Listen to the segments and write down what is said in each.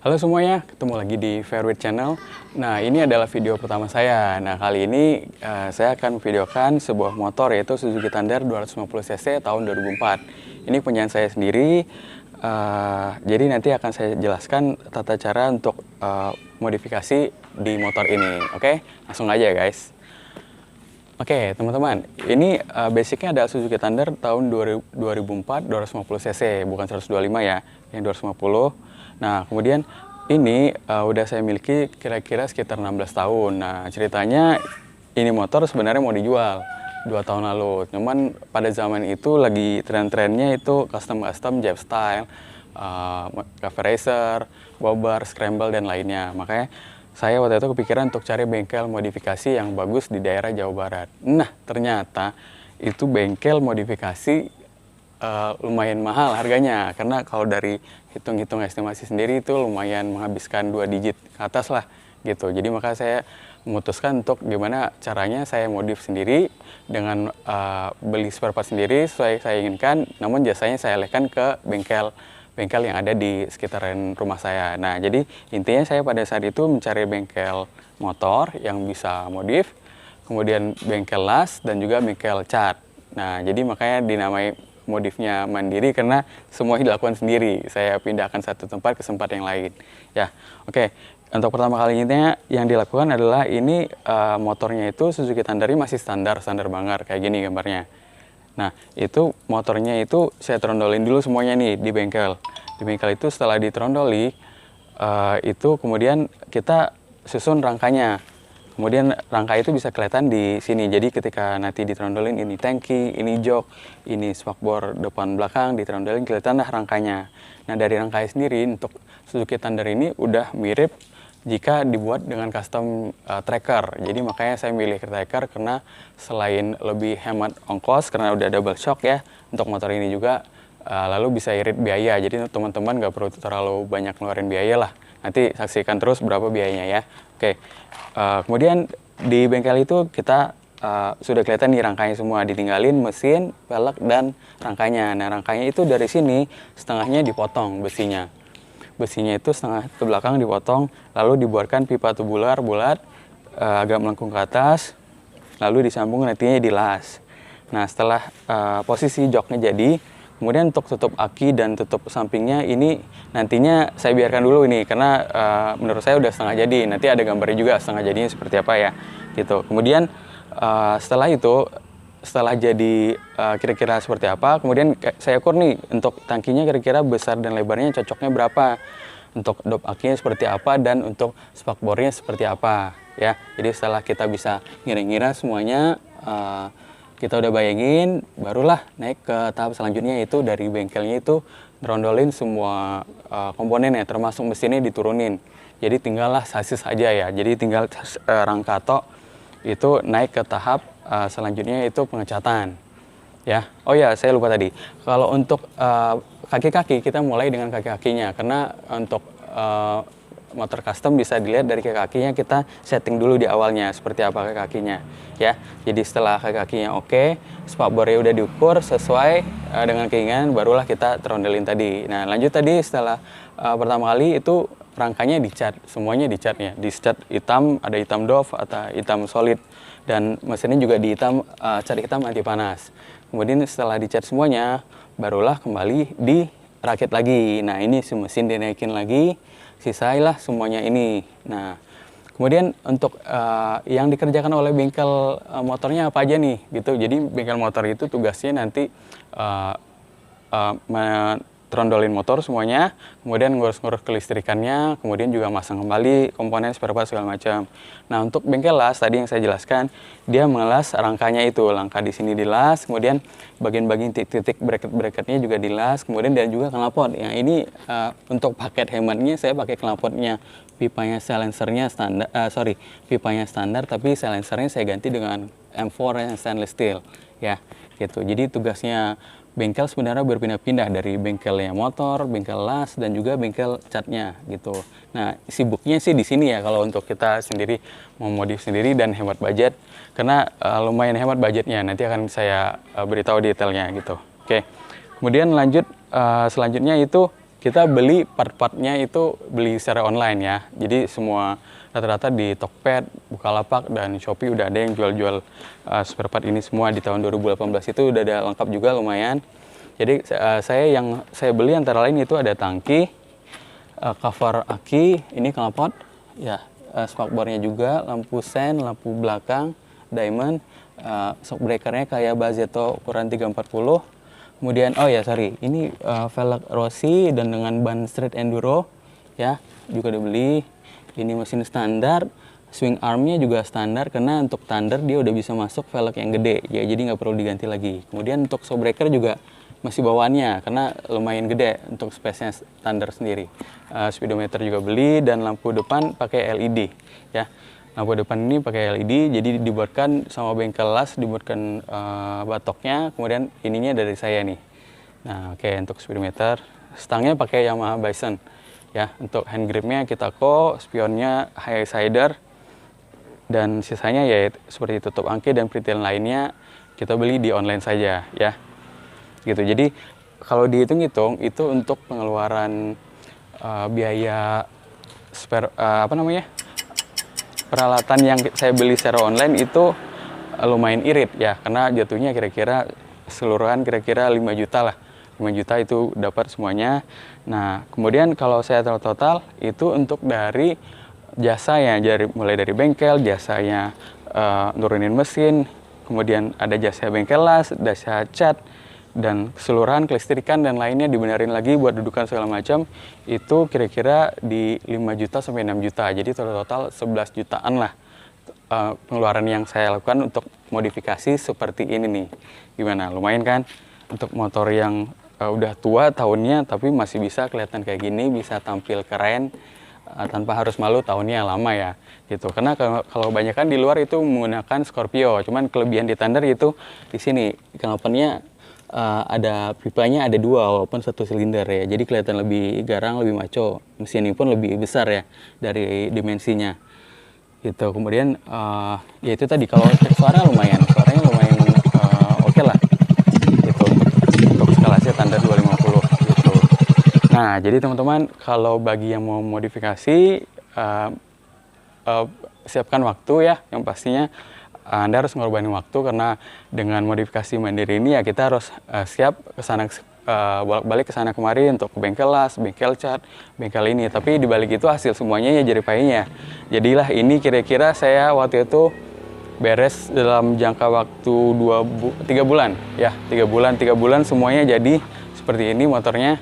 Halo semuanya, ketemu lagi di Fairway Channel. Nah, ini adalah video pertama saya. Nah, kali ini saya akan videokan sebuah motor yaitu Suzuki Thunder 250cc tahun 2004. Ini punyaan saya sendiri. Jadi nanti akan saya jelaskan tata cara untuk modifikasi di motor ini. Oke, langsung aja guys. Oke, teman-teman, ini basicnya ada Suzuki Thunder tahun 2004 250cc, bukan 125 ya, yang 250. Nah, kemudian ini udah saya miliki kira-kira sekitar 16 tahun. Nah, ceritanya ini motor sebenarnya mau dijual 2 tahun lalu. Cuman pada zaman itu lagi tren-trennya itu custom Jeep style, cover racer, bobber, scramble, dan lainnya. Makanya saya waktu itu kepikiran untuk cari bengkel modifikasi yang bagus di daerah Jawa Barat. Nah, ternyata itu bengkel modifikasi lumayan mahal harganya, karena kalau dari hitung-hitung estimasi sendiri itu lumayan menghabiskan 2 digit ke atas lah gitu. Jadi maka saya memutuskan untuk gimana caranya saya modif sendiri dengan beli spare part sendiri sesuai saya inginkan, namun jasanya saya alihkan ke bengkel yang ada di sekitaran rumah saya. Nah, jadi intinya saya pada saat itu mencari bengkel motor yang bisa modif, kemudian bengkel las, dan juga bengkel cat. Nah, jadi makanya dinamai modifnya mandiri karena semua dilakukan sendiri. Saya pindahkan satu tempat ke tempat yang lain. Ya, oke. Untuk pertama kalinya yang dilakukan adalah ini motornya itu Suzuki Thunder masih standar banget kayak gini gambarnya. Nah, itu motornya itu saya trondolin dulu semuanya nih di bengkel. Di bengkel itu setelah ditrondoli, itu kemudian kita susun rangkanya. Kemudian rangka itu bisa kelihatan di sini. Jadi ketika nanti ditrondolin ini tangki, ini jok, ini spakbor depan belakang, ditrondolin kelihatan dah rangkanya. Nah, dari rangkanya sendiri untuk Suzuki Thunder ini udah mirip jika dibuat dengan custom tracker. Jadi makanya saya milih tracker karena selain lebih hemat ongkos karena udah double shock ya untuk motor ini juga, lalu bisa irit biaya. Jadi teman-teman nggak perlu terlalu banyak ngeluarin biaya lah. Nanti saksikan terus berapa biayanya ya. Oke, kemudian di bengkel itu kita sudah kelihatan nih rangkanya semua, ditinggalin mesin, velg, dan rangkanya. Nah, rangkanya itu dari sini setengahnya dipotong besinya. Besinya itu setengah ke belakang dipotong, lalu dibuatkan pipa tubular bulat, agak melengkung ke atas, lalu disambung nantinya dilas. Nah, setelah posisi joknya jadi, kemudian untuk tutup aki dan tutup sampingnya ini nantinya saya biarkan dulu ini karena menurut saya udah setengah jadi. Nanti ada gambarnya juga setengah jadinya seperti apa ya gitu. Kemudian setelah itu, setelah jadi kira-kira seperti apa, kemudian saya ukur nih untuk tangkinya kira-kira besar dan lebarnya cocoknya berapa, untuk dop akinya seperti apa, dan untuk spakbornya seperti apa ya. Jadi setelah kita bisa ngira-ngira semuanya, kita udah bayangin, barulah naik ke tahap selanjutnya, yaitu dari bengkelnya itu ngerondolin semua komponennya, termasuk mesinnya diturunin. Jadi tinggallah sasis aja ya, jadi tinggal rangka tok itu naik ke tahap selanjutnya, yaitu pengecatan. Ya, oh ya saya lupa tadi, kalau untuk kaki-kaki kita mulai dengan kaki-kakinya, karena untuk motor custom bisa dilihat dari kaki-kakinya, kita setting dulu di awalnya seperti apa kaki-kakinya ya. Jadi setelah kaki-kakinya oke, spakbornya udah diukur sesuai dengan keinginan, barulah kita trondelin tadi. Nah, lanjut tadi setelah pertama kali itu rangkanya dicat, semuanya dicat ya, dicat hitam, ada hitam doff atau hitam solid, dan mesinnya juga cat hitam anti panas. Kemudian setelah dicat semuanya, barulah kembali dirakit lagi. Nah, ini si mesin dinaikin lagi, sisailah semuanya ini. Nah, kemudian untuk yang dikerjakan oleh bengkel motornya apa aja nih gitu. Jadi bengkel motor itu tugasnya nanti trondolin motor semuanya, kemudian ngurus-ngurus kelistrikannya, kemudian juga masang kembali komponen spare part segala macam. Nah, untuk bengkel las tadi yang saya jelaskan, dia mengelas rangkanya itu, rangka di sini dilas, kemudian bagian-bagian titik-titik bracket-bracketnya juga dilas, kemudian dan juga knalpot. Yang ini untuk paket hematnya saya pakai knalpotnya, pipanya silencernya standar, pipanya standar, tapi silencernya saya ganti dengan M4 yang stainless steel ya gitu. Jadi tugasnya bengkel sebenarnya berpindah-pindah dari bengkelnya motor, bengkel las, dan juga bengkel catnya gitu. Nah, sibuknya sih di sini ya kalau untuk kita sendiri mau modif sendiri dan hemat budget, karena lumayan hemat budgetnya. Nanti akan saya beritahu detailnya gitu. Oke. Kemudian lanjut selanjutnya itu kita beli part-partnya itu beli secara online ya. Jadi semua rata-rata di Tokped, Bukalapak, dan Shopee udah ada yang jual-jual spare part ini semua. Di tahun 2018 itu udah ada lengkap juga lumayan. Jadi yang saya beli antara lain itu ada tangki, cover aki, ini knalpot, ya, spakbornya juga, lampu sen, lampu belakang, diamond, shock breakernya kayak Bazeto ukuran 340. Kemudian, oh ya sorry, ini velg Rossi dan dengan ban street enduro, ya, juga dibeli. Ini mesin standar, swing armnya juga standar karena untuk Thunder dia udah bisa masuk velg yang gede, ya, jadi nggak perlu diganti lagi. Kemudian untuk shock breaker juga masih bawaannya karena lumayan gede untuk space-nya Thunder sendiri. Speedometer juga beli dan lampu depan pakai LED, ya. Lampu depan ini pakai LED, jadi dibuatkan sama bengkel las, dibuatkan batoknya, kemudian ininya dari saya nih. Nah, oke, untuk speedometer, stangnya pakai Yamaha Bison, ya. Untuk hand gripnya Kitako, spionnya Highsider, dan sisanya ya seperti tutup angke dan pretil lainnya kita beli di online saja, ya. Gitu. Jadi kalau dihitung-hitung itu untuk pengeluaran biaya spare peralatan yang saya beli secara online itu lumayan irit ya, karena jatuhnya kira-kira keseluruhan kira-kira 5 juta lah. 5 juta itu dapat semuanya. Nah, kemudian kalau saya total itu untuk dari jasanya, mulai dari bengkel, jasanya nurunin mesin, kemudian ada jasa bengkel las, jasa cat, dan keseluruhan kelistrikan dan lainnya dibenerin lagi buat dudukan segala macam, itu kira-kira di 5 juta sampai 6 juta. Jadi total 11 jutaan lah pengeluaran yang saya lakukan untuk modifikasi seperti ini nih. Gimana? Lumayan kan? Untuk motor yang udah tua tahunnya tapi masih bisa kelihatan kayak gini, bisa tampil keren tanpa harus malu tahunnya lama ya. Gitu. Karena kalau kebanyakan di luar itu menggunakan Scorpio, cuman kelebihan di Thunder itu di sini knalpotnya ada pipanya ada 2 walaupun 1 silinder ya, jadi kelihatan lebih garang, lebih maco. Mesin ini pun lebih besar ya dari dimensinya gitu. Kemudian ya itu tadi, kalau cek suaranya lumayan oke lah gitu untuk skalasi Thunder 250 gitu. Nah, jadi teman-teman, kalau bagi yang mau modifikasi siapkan waktu ya, yang pastinya Anda harus ngorbanin waktu, karena dengan modifikasi mandiri ini ya kita harus siap kesana bolak-balik kesana kemari untuk ke bengkel las, bengkel cat, bengkel ini. Tapi dibalik itu hasil semuanya ya jeripainya. Jadilah ini kira-kira saya waktu itu beres dalam jangka waktu 3 bulan ya, 3 bulan semuanya jadi seperti ini motornya.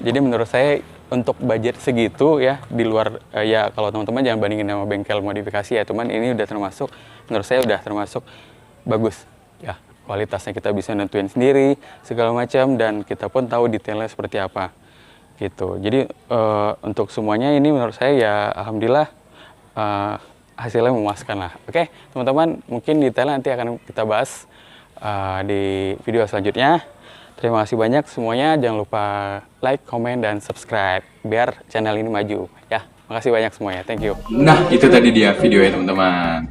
Jadi menurut saya untuk budget segitu ya, di luar ya kalau teman-teman jangan bandingin sama bengkel modifikasi ya, teman, ini udah termasuk, menurut saya udah termasuk bagus ya, kualitasnya kita bisa nentuin sendiri segala macam, dan kita pun tahu detailnya seperti apa gitu. Jadi untuk semuanya ini menurut saya ya alhamdulillah hasilnya memuaskan lah. Oke teman-teman, mungkin detailnya nanti akan kita bahas di video selanjutnya. Terima kasih banyak semuanya. Jangan lupa like, komen, dan subscribe biar channel ini maju ya. Makasih banyak semuanya. Thank you. Nah, itu tadi dia videonya teman-teman.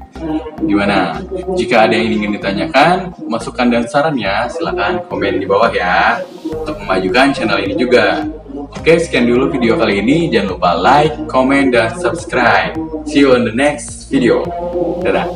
Gimana? Jika ada yang ingin ditanyakan, masukan dan sarannya silahkan komen di bawah ya, untuk memajukan channel ini juga. Oke, sekian dulu video kali ini. Jangan lupa like, komen, dan subscribe. See you on the next video. Dadah.